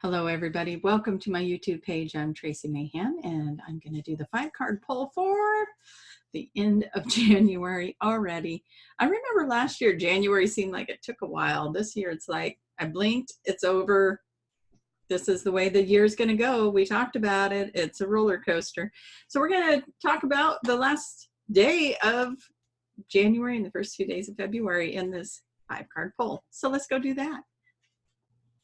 Hello everybody, welcome to my YouTube page. I'm Tracie Mahan and I'm going to do the 5-card pull for the end of January already. I remember last year January seemed like it took a while. This year it's like I blinked, it's over. This is the way the year's going to go. We talked about it. It's a roller coaster. So we're going to talk about the last day of January and the first 2 days of February in this 5-card pull. So let's go do that.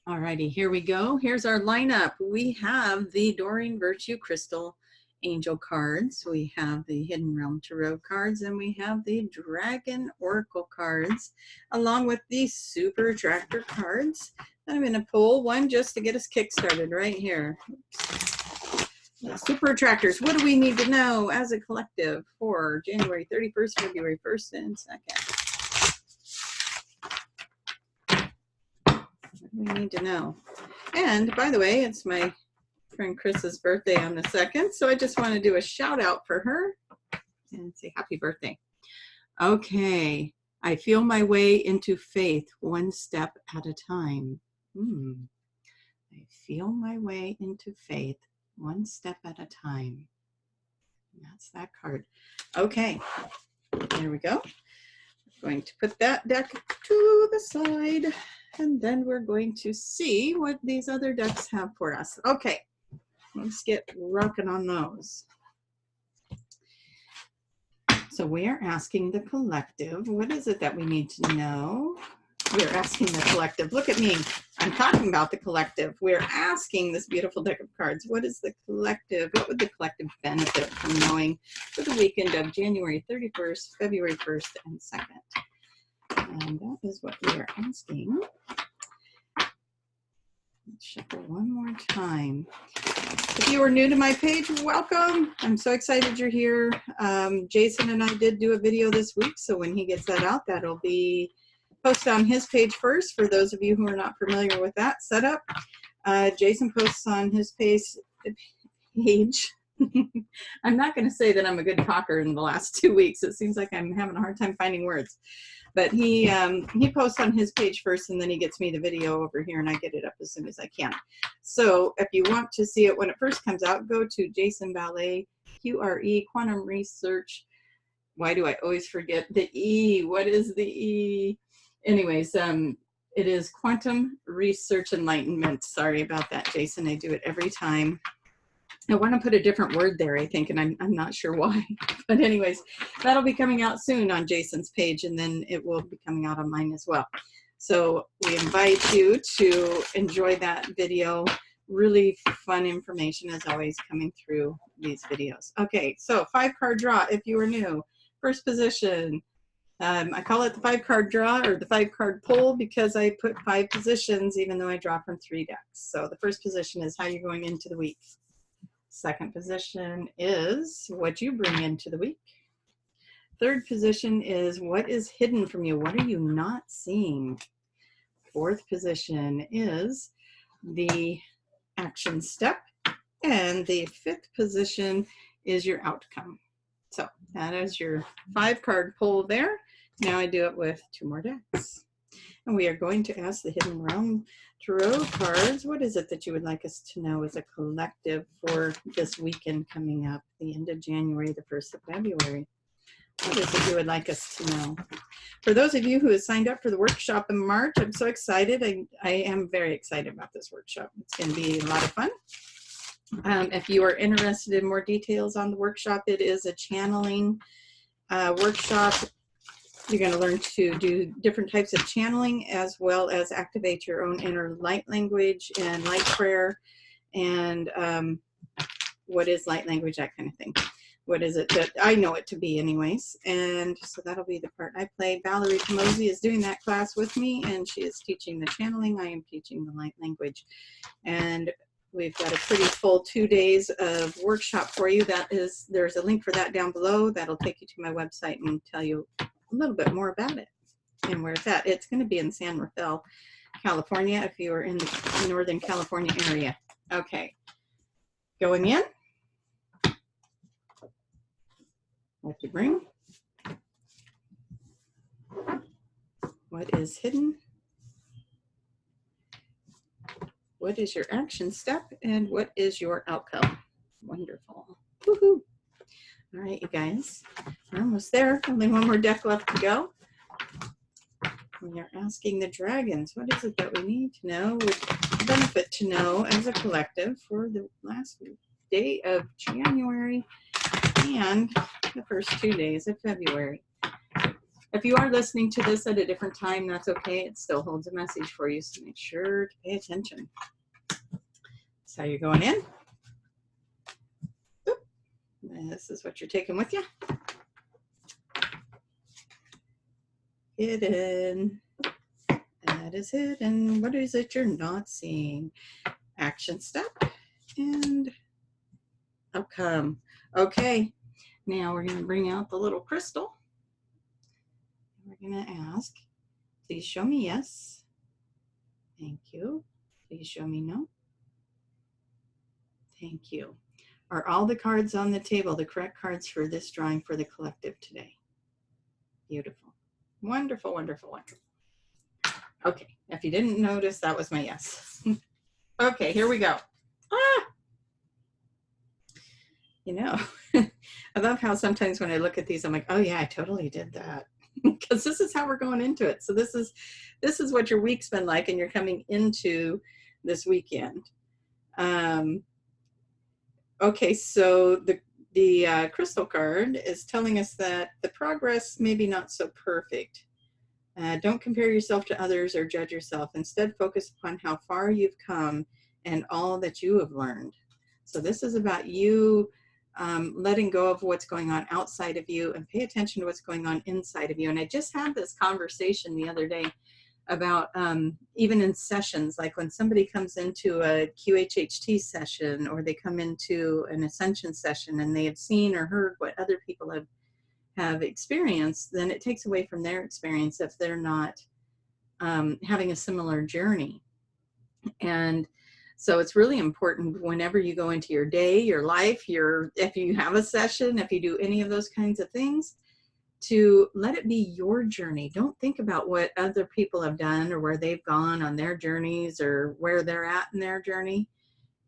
Alrighty, here we go. Here's our lineup. We have the Doreen Virtue Crystal Angel cards. We have the Hidden Realm Tarot cards, and we have the Dragon Oracle cards, along with the Super Attractor cards. I'm going to pull one just to get us kick-started right here. Super Attractors, what do we need to know as a collective for January 31st, February 1st, and 2nd? We need to know. And by the way, it's my friend Chris's birthday on the 2nd, so I just want to do a shout out for her and say happy birthday. Okay, I feel my way into faith one step at a time. I feel my way into faith one step at a time. That's that card. Okay, there we go. I'm going to put that deck to the side. And then we're going to see what these other decks have for us. Okay, let's get rocking on those. So we are asking the collective, what is it that we need to know? We're asking the collective, look at me, I'm talking about the collective. We're asking this beautiful deck of cards, what is the collective, what would the collective benefit from knowing for the weekend of January 31st, February 1st, and 2nd? And that is what we are asking. Let's shuffle one more time. If you are new to my page, welcome. I'm so excited you're here. Jason and I did do a video this week, so when he gets that out, that'll be posted on his page first. For those of you who are not familiar with that setup, Jason posts on his page. I'm not going to say that I'm a good talker in the last 2 weeks. It seems like I'm having a hard time finding words. But he posts on his page first, and then he gets me the video over here, and I get it up as soon as I can. So if you want to see it when it first comes out, go to Jason Ballet, QRE, Quantum Research. Why do I always forget the E? What is the E? Anyways, it is Quantum Research Enlightenment. Sorry about that, Jason. I do it every time. I want to put a different word there, I think, and I'm not sure why. But anyways, that'll be coming out soon on Jason's page, and then it will be coming out on mine as well. So we invite you to enjoy that video. Really fun information, as always, coming through these videos. Okay, so 5-card draw if you are new. First position. I call it the 5-card draw or the 5-card pull because I put 5 positions, even though I draw from 3 decks. So the first position is how you're going into the week. Second position is what you bring into the week. Third position is what is hidden from you. What are you not seeing? Fourth position is the action step. And the 5th position is your outcome. So that is your 5-card pull there. Now I do it with 2 more decks. And we are going to ask the Hidden Realm Tarot cards. What is it that you would like us to know as a collective for this weekend coming up, the end of January, the 1st of February? What is it you would like us to know? For those of you who have signed up for the workshop in March, I'm so excited. I am very excited about this workshop. It's going to be a lot of fun. If you are interested in more details on the workshop, it is a channeling workshop. You're going to learn to do different types of channeling as well as activate your own inner light language and light prayer and what is light language, that kind of thing. What is it that I know it to be anyways. And so that'll be the part I play. Valerie Camozzi is doing that class with me, and she is teaching the channeling. I am teaching the light language. And we've got a pretty full 2 days of workshop for you. There's a link for that down below. That'll take you to my website and tell you a little bit more about it and where it's at. It's going to be in San Rafael, California, if you are in the Northern California area. Okay, going in. What you bring? What is hidden? What is your action step and what is your outcome? Wonderful. Woohoo. All right, you guys, we're almost there. Only one more deck left to go. We are asking the dragons, what is it that we need to know, would benefit to know as a collective for the last day of January and the first 2 days of February. If you are listening to this at a different time, that's okay. It still holds a message for you, so make sure to pay attention. So you're going in. Oop. This is what you're taking with you. Hidden. That is hidden. What is it you're not seeing? Action step and outcome. Okay, now we're going to bring out the little crystal. We're going to ask, please show me yes. Thank you. Please show me no. Thank you. Are all the cards on the table the correct cards for this drawing for the collective today? Beautiful. Wonderful, wonderful, wonderful. Okay, if you didn't notice, that was my yes. Okay, here we go. Ah! You know, I love how sometimes when I look at these, I'm like, oh yeah, I totally did that. Because this is how we're going into it. So this is what your week's been like, and you're coming into this weekend. Okay, so the crystal card is telling us that the progress may be not so perfect. Don't compare yourself to others or judge yourself. Instead, focus upon how far you've come and all that you have learned. So this is about you letting go of what's going on outside of you and pay attention to what's going on inside of you. And I just had this conversation the other day about even in sessions, like when somebody comes into a QHHT session or they come into an ascension session and they have seen or heard what other people have experienced, then it takes away from their experience if they're not having a similar journey. And so it's really important whenever you go into your day, your life, if you have a session, if you do any of those kinds of things, to let it be your journey. Don't think about what other people have done or where they've gone on their journeys or where they're at in their journey.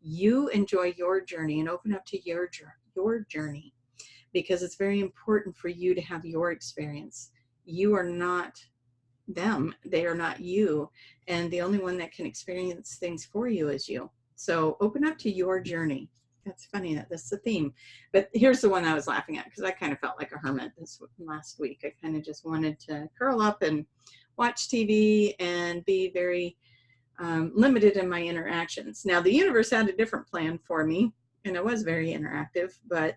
You enjoy your journey and open up to your journey, because it's very important for you to have your experience. You are not them. They are not you. And the only one that can experience things for you is you. So open up to your journey. That's funny that that's the theme. But here's the one I was laughing at, because I kind of felt like a hermit this last week. I kind of just wanted to curl up and watch TV and be very limited in my interactions. Now, the universe had a different plan for me, and it was very interactive, but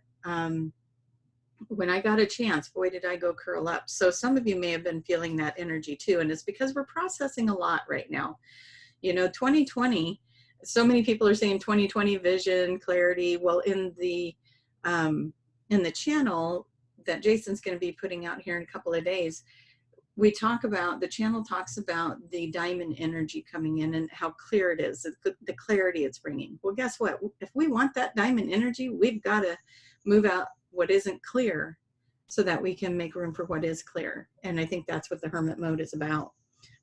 when I got a chance, boy, did I go curl up. So some of you may have been feeling that energy too, and it's because we're processing a lot right now. You know, 2020, so many people are saying 2020 vision, clarity. Well, in the channel that Jason's going to be putting out here in a couple of days, the channel talks about the diamond energy coming in and how clear it is, the clarity it's bringing. Well, guess what? If we want that diamond energy, we've got to move out what isn't clear so that we can make room for what is clear. And I think that's what the hermit mode is about.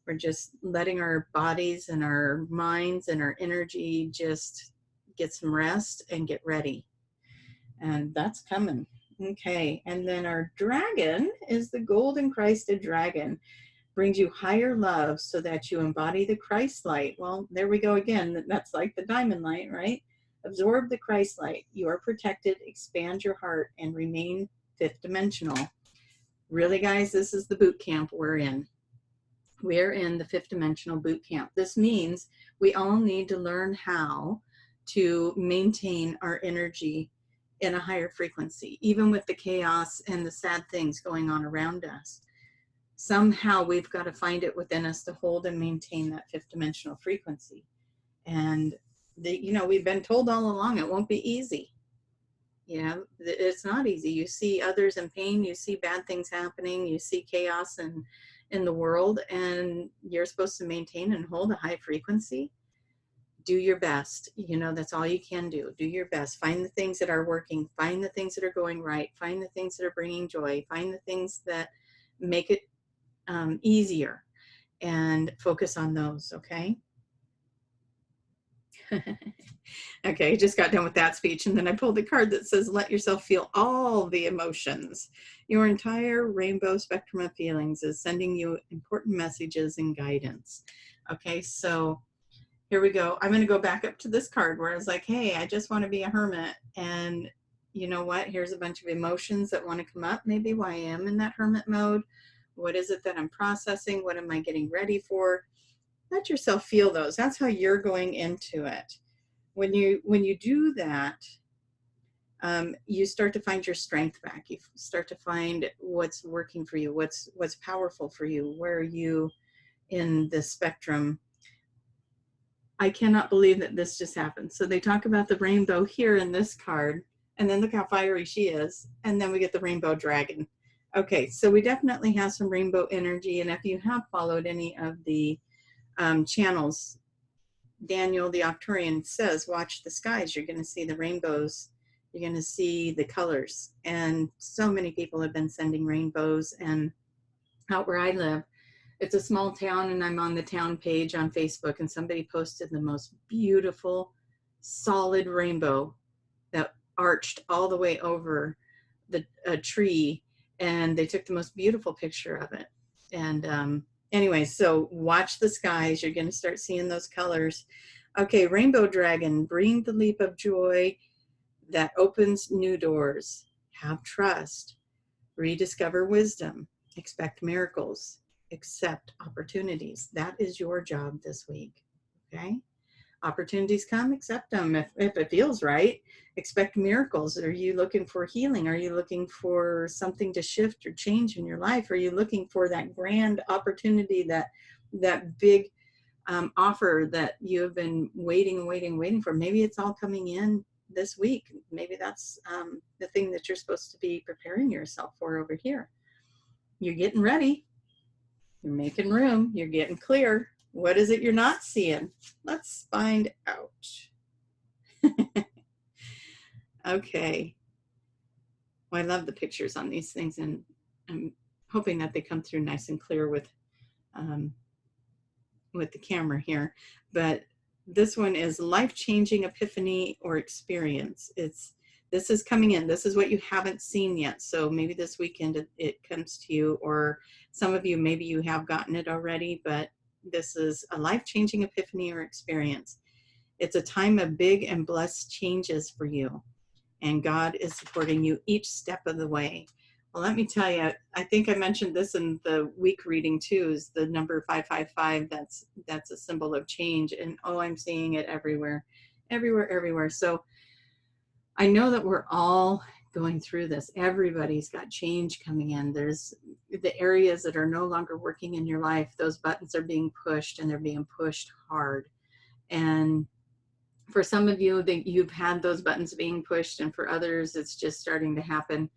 We're just letting our bodies and our minds and our energy just get some rest and get ready. And that's coming. Okay, and then our dragon is the golden Christed dragon. Brings you higher love so that you embody the Christ light. Well, there we go again. That's like the diamond light, right? Absorb the Christ light. You are protected. Expand your heart and remain fifth dimensional. Really, guys, this is the boot camp we're in. We're in the fifth dimensional boot camp. This means we all need to learn how to maintain our energy in a higher frequency, even with the chaos and the sad things going on around us. Somehow we've got to find it within us to hold and maintain that fifth dimensional frequency. And we've been told all along it won't be easy. It's not easy. You see others in pain, you see bad things happening, you see chaos in the world, and you're supposed to maintain and hold a high frequency. Do your best. That's all you can do. Do your best. Find the things that are working. Find the things that are going right. Find the things that are bringing joy. Find the things that make it easier, and focus on those, okay? Okay, I just got done with that speech, and then I pulled the card that says, let yourself feel all the emotions. Your entire rainbow spectrum of feelings is sending you important messages and guidance. Okay, so here we go. I'm going to go back up to this card where I was like, hey, I just want to be a hermit. And you know what? Here's a bunch of emotions that want to come up. Maybe why I am in that hermit mode. What is it that I'm processing? What am I getting ready for? Let yourself feel those. That's how you're going into it. When you do that, you start to find your strength back. You start to find what's working for you, what's powerful for you. Where are you in the spectrum? I cannot believe that this just happened. So they talk about the rainbow here in this card, and then look how fiery she is, and then we get the rainbow dragon. Okay, so we definitely have some rainbow energy, and if you have followed any of the channels, Daniel the Octurian says, watch the skies. You're going to see the rainbows. You're going to see the colors. And so many people have been sending rainbows. And out where I live, it's a small town, and I'm on the town page on Facebook, and somebody posted the most beautiful, solid rainbow that arched all the way over a tree. And they took the most beautiful picture of it. And anyway, so watch the skies. You're going to start seeing those colors. Okay, rainbow dragon, bring the leap of joy that opens new doors. Have trust. Rediscover wisdom. Expect miracles. Accept opportunities. That is your job this week. Okay? Opportunities come, accept them if it feels right. Expect miracles. Are you looking for healing? Are you looking for something to shift or change in your life? Are you looking for that grand opportunity, that big offer that you have been waiting for? Maybe it's all coming in this week. Maybe that's the thing that you're supposed to be preparing yourself for over here. You're getting ready. You're making room. You're getting clear. What is it you're not seeing? Let's find out. Okay. Well, I love the pictures on these things, and I'm hoping that they come through nice and clear with the camera here. But this one is life-changing epiphany or experience. This is coming in. This is what you haven't seen yet. So maybe this weekend it comes to you, or some of you, maybe you have gotten it already, but this is a life-changing epiphany or experience. It's a time of big and blessed changes for you, and God is supporting you each step of the way. Well, let me tell you, I think I mentioned this in the week reading too, is the number 555. That's a symbol of change, and oh, I'm seeing it everywhere. So I know that we're all going through this. Everybody's got change coming in. There's the areas that are no longer working in your life. Those buttons are being pushed, and they're being pushed hard. And for some of you, that you've had those buttons being pushed, and for others, it's just starting to happen.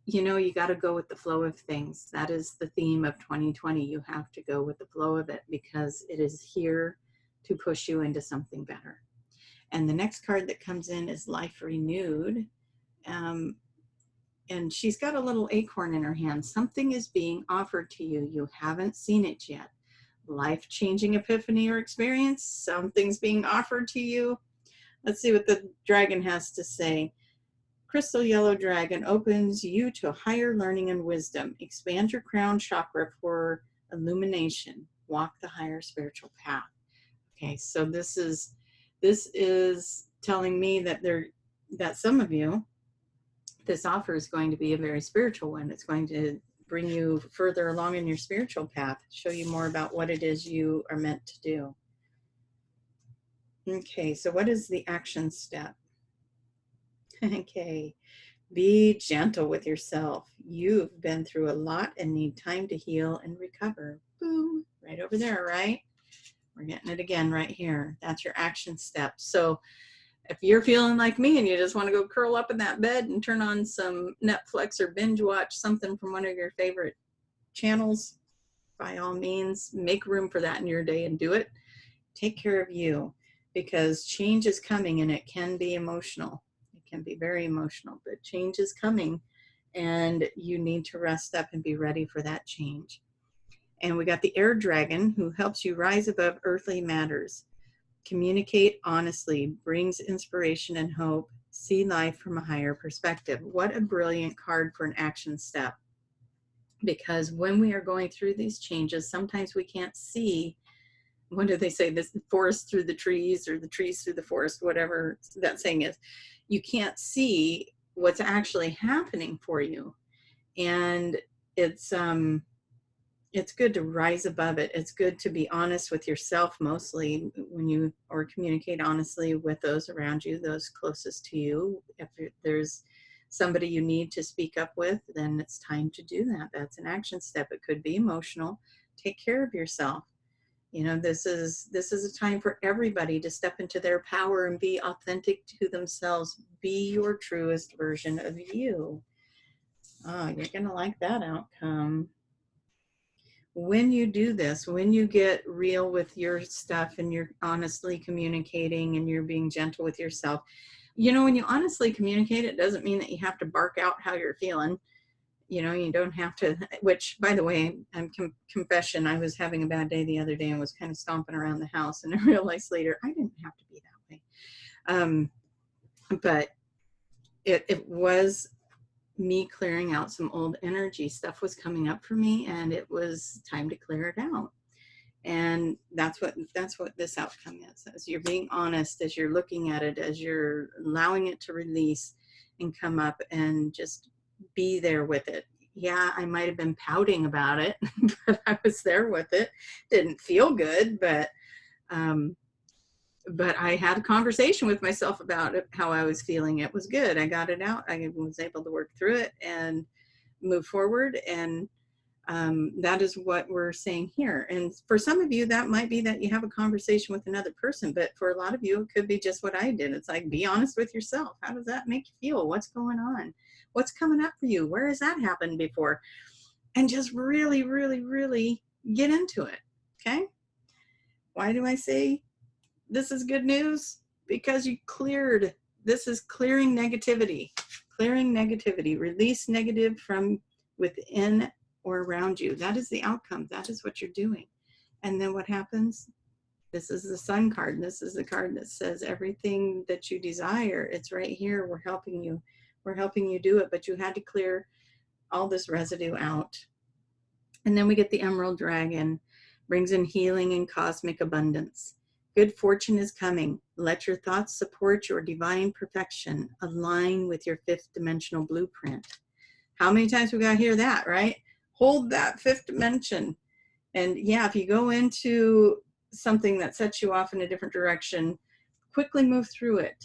You got to go with the flow of things. That is the theme of 2020. You have to go with the flow of it, because it is here to push you into something better. And the next card that comes in is Life Renewed. And she's got a little acorn in her hand. Something is being offered to you. You haven't seen it yet. Life-changing epiphany or experience. Something's being offered to you. Let's see what the dragon has to say. Crystal yellow dragon opens you to higher learning and wisdom. Expand your crown chakra for illumination. Walk the higher spiritual path. Okay, so this is telling me that some of you, this offer is going to be a very spiritual one. It's going to bring you further along in your spiritual path, show you more about what it is you are meant to do. Okay, so what is the action step? Okay, be gentle with yourself. You've been through a lot and need time to heal and recover. Boom, right over there, right? We're getting it again right here. That's your action step. So if you're feeling like me and you just want to go curl up in that bed and turn on some Netflix or binge watch something from one of your favorite channels, by all means, make room for that in your day and do it. Take care of you, because change is coming, and it can be emotional. It can be very emotional, but change is coming, and you need to rest up and be ready for that change. And we got the air dragon, who helps you rise above earthly matters. Communicate honestly, brings inspiration and hope. See life from a higher perspective. What a brilliant card for an action step. Because when we are going through these changes, sometimes we can't see, what do they say, this forest through the trees or the trees through the forest, whatever that saying is. You can't see what's actually happening for you. And it's good to rise above it. It's good to be honest with yourself, mostly when you, or communicate honestly with those around you, those closest to you. If there's somebody you need to speak up with, then it's time to do that. That's an action step. It could be emotional. Take care of yourself. You know, this is a time for everybody to step into their power and be authentic to themselves. Be your truest version of you. Oh, you're going to like that outcome. When you do this, when you get real with your stuff and you're honestly communicating and you're being gentle with yourself, you know, when you honestly communicate, it doesn't mean that you have to bark out how you're feeling. You know, you don't have to, which, by the way, confession, I was having a bad day the other day and was kind of stomping around the house, and I realized later I didn't have to be that way. But it was me clearing out some old energy. Stuff was coming up for me, and it was time to clear it out. And that's what this outcome is. As you're being honest, as you're looking at it, as you're allowing it to release and come up, and just be there with it. Yeah, I might have been pouting about it, but I was there with it. Didn't feel good, but I had a conversation with myself about it, how I was feeling. It was good. I got it out. I was able to work through it and move forward. And that is what we're saying here. And for some of you, that might be that you have a conversation with another person, but for a lot of you, it could be just what I did. It's like, be honest with yourself. How does that make you feel? What's going on? What's coming up for you? Where has that happened before? And just really, really, really get into it. Okay. Why do I say this is good news? Because you cleared. This is clearing negativity. Clearing negativity. Release negative from within or around you. That is the outcome. That is what you're doing. And then what happens? This is the Sun card. This is the card that says everything that you desire. It's right here. We're helping you. We're helping you do it, but you had to clear all this residue out. And then we get the Emerald Dragon. Brings in healing and cosmic abundance. Good fortune is coming. Let your thoughts support your divine perfection. Align with your fifth dimensional blueprint. How many times we got to hear that, right? Hold that fifth dimension. And yeah, if you go into something that sets you off in a different direction, quickly move through it.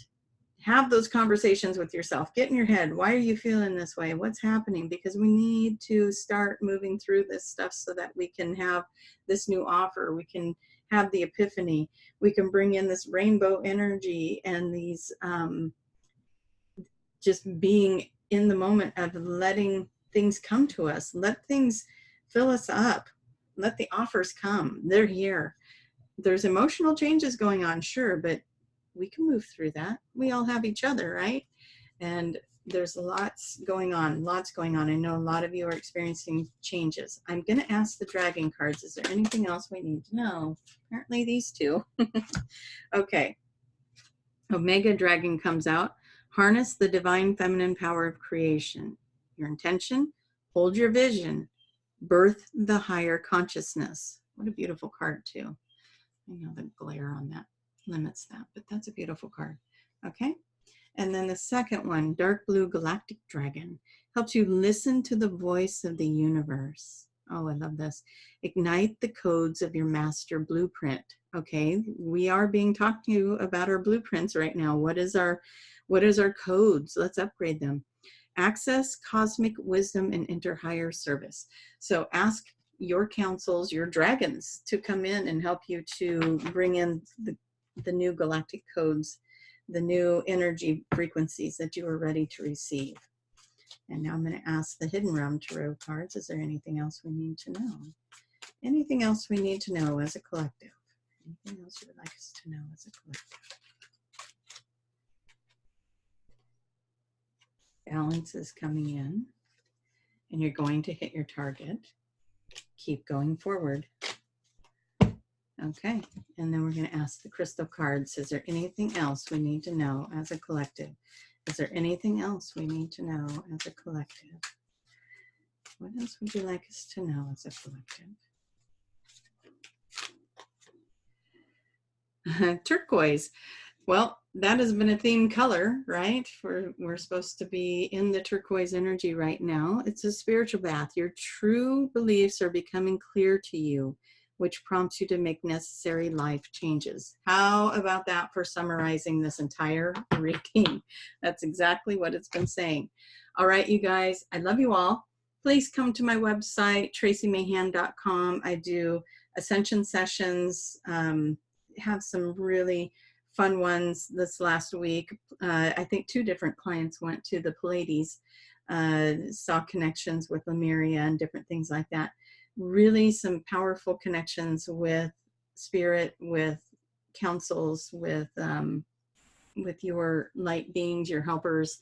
Have those conversations with yourself. Get in your head. Why are you feeling this way? What's happening? Because we need to start moving through this stuff so that we can have this new offer. We can have the epiphany. We can bring in this rainbow energy and these just being in the moment of letting things come to us. Let things fill us up. Let the offers come. They're here. There's emotional changes going on, sure, but we can move through that. We all have each other, right? And there's lots going on, I know a lot of you are experiencing changes. I'm going to ask the dragon cards, is there anything else we need to know? Apparently these two. Okay. Omega Dragon comes out. Harness the divine feminine power of creation. Your intention, hold your vision, birth the higher consciousness. What a beautiful card too. I know the glare on that limits that, but that's a beautiful card. Okay. And then the second one, Dark Blue Galactic Dragon, helps you listen to the voice of the universe. Oh, I love this. Ignite the codes of your master blueprint. Okay, we are being talked to about our blueprints right now. What is our codes? Let's upgrade them. Access cosmic wisdom and enter higher service. So ask your councils, your dragons, to come in and help you to bring in the new galactic codes, the new energy frequencies that you are ready to receive. And now I'm going to ask the Hidden Realm Tarot cards. Is there anything else we need to know? Anything else we need to know as a collective? Anything else you would like us to know as a collective? Balance is coming in, and you're going to hit your target. Keep going forward. Okay, and then we're going to ask the crystal cards, is there anything else we need to know as a collective? Is there anything else we need to know as a collective? What else would you like us to know as a collective? Turquoise. Well, that has been a theme color, right? We're supposed to be in the turquoise energy right now. It's a spiritual bath. Your true beliefs are becoming clear to you, which prompts you to make necessary life changes. How about that for summarizing this entire reading? That's exactly what it's been saying. All right, you guys, I love you all. Please come to my website, traciemahan.com. I do ascension sessions, have some really fun ones this last week. I think 2 different clients went to the Pleiades, saw connections with Lemuria and different things like that. Really some powerful connections with spirit, with councils, with your light beings, your helpers.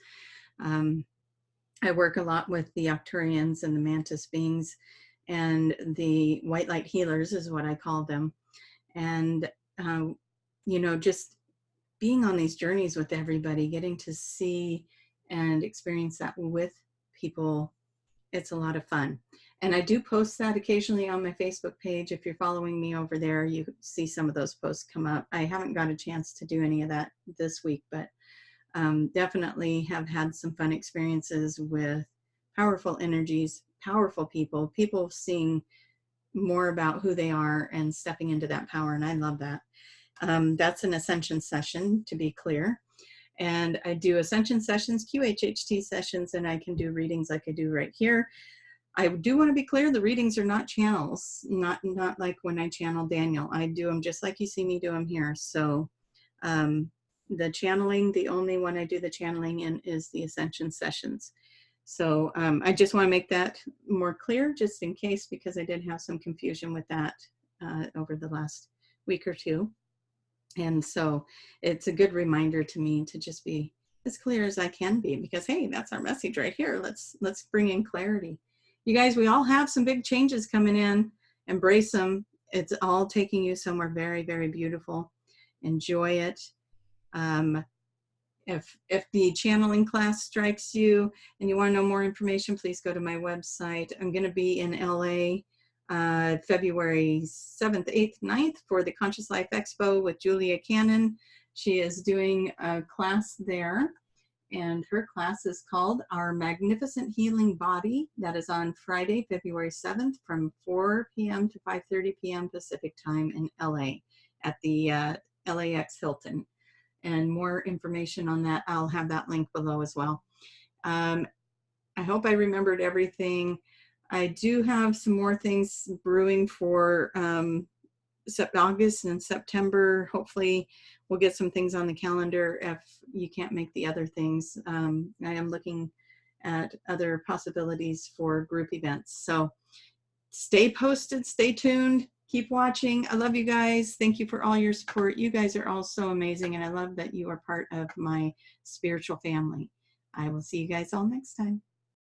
I work a lot with the Octurians and the Mantis beings, and the white light healers is what I call them. And, you know, just being on these journeys with everybody, getting to see and experience that with people, it's a lot of fun. And I do post that occasionally on my Facebook page. If you're following me over there, you see some of those posts come up. I haven't got a chance to do any of that this week, but definitely have had some fun experiences with powerful energies, powerful people, people seeing more about who they are and stepping into that power. And I love that. That's an ascension session, to be clear. And I do ascension sessions, QHHT sessions, and I can do readings like I do right here. I do want to be clear, the readings are not channels, not like when I channel Daniel. I do them just like you see me do them here. So the channeling, the only one I do the channeling in is the ascension sessions. So I just want to make that more clear, just in case, because I did have some confusion with that over the last week or 2. And so it's a good reminder to me to just be as clear as I can be, because, hey, that's our message right here. Let's bring in clarity. You guys, we all have some big changes coming in. Embrace them. It's all taking you somewhere very, very beautiful. Enjoy it. If the channeling class strikes you and you want to know more information, please go to my website. I'm going to be in LA February 7th, 8th, 9th for the Conscious Life Expo with Julia Cannon. She is doing a class there, and her class is called Our Magnificent Healing Body. That is on Friday, February 7th from 4 p.m. to 5:30 p.m. Pacific time in LA at the LAX Hilton. And more information on that, I'll have that link below as well. I hope I remembered everything. I do have some more things brewing for August and September. Hopefully we'll get some things on the calendar if you can't make the other things. I am looking at other possibilities for group events. So stay posted, stay tuned, keep watching. I love you guys. Thank you for all your support. You guys are all so amazing, and I love that you are part of my spiritual family. I will see you guys all next time.